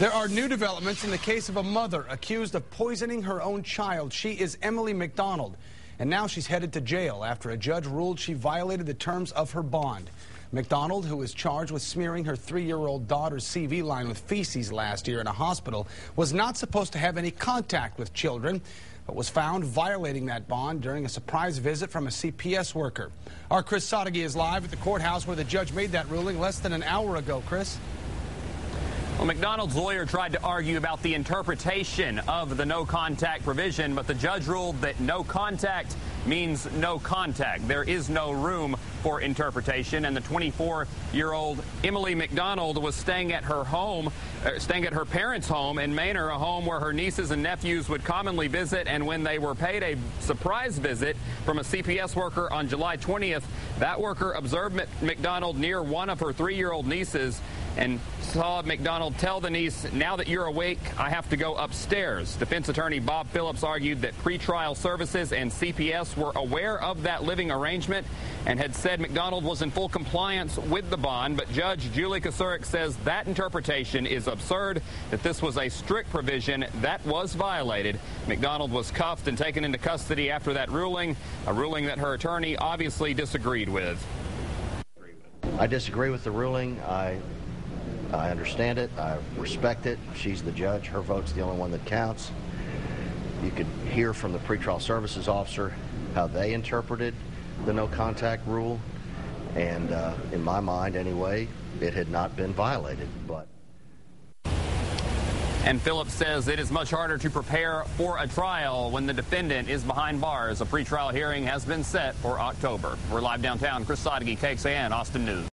There are new developments in the case of a mother accused of poisoning her own child. She is Emily McDonald, and now she's headed to jail after a judge ruled she violated the terms of her bond. McDonald, who is charged with smearing her 3-year-old daughter's CV line with feces last year in a hospital, was not supposed to have any contact with children, but was found violating that bond during a surprise visit from a CPS worker. Our Chris Sadeghi is live at the courthouse where the judge made that ruling less than an hour ago. Chris? Well, McDonald's lawyer tried to argue about the interpretation of the no contact provision, but the judge ruled that no contact means no contact. There is no room for interpretation, and the 24-year-old Emily McDonald was staying at her parents' home in Manor, a home where her nieces and nephews would commonly visit, and when they were paid a surprise visit from a CPS worker on July 20th, that worker observed McDonald near one of her 3-year-old nieces and saw McDonald tell the niece, "Now that you're awake, I have to go upstairs." Defense attorney Bob Phillips argued that pretrial services and CPS were aware of that living arrangement and had said McDonald was in full compliance with the bond, but Judge Julie Kosurik says that interpretation is absurd, that this was a strict provision that was violated. McDonald was cuffed and taken into custody after that ruling, a ruling that her attorney obviously disagreed with. I disagree with the ruling. I understand it. I respect it. She's the judge. Her vote's the only one that counts. You could hear from the pretrial services officer how they interpreted the no contact rule, and in my mind anyway, it had not been violated. And Phillips says it is much harder to prepare for a trial when the defendant is behind bars. A pretrial hearing has been set for October. We're live downtown. Chris Sadeghi, KXAN, Austin News.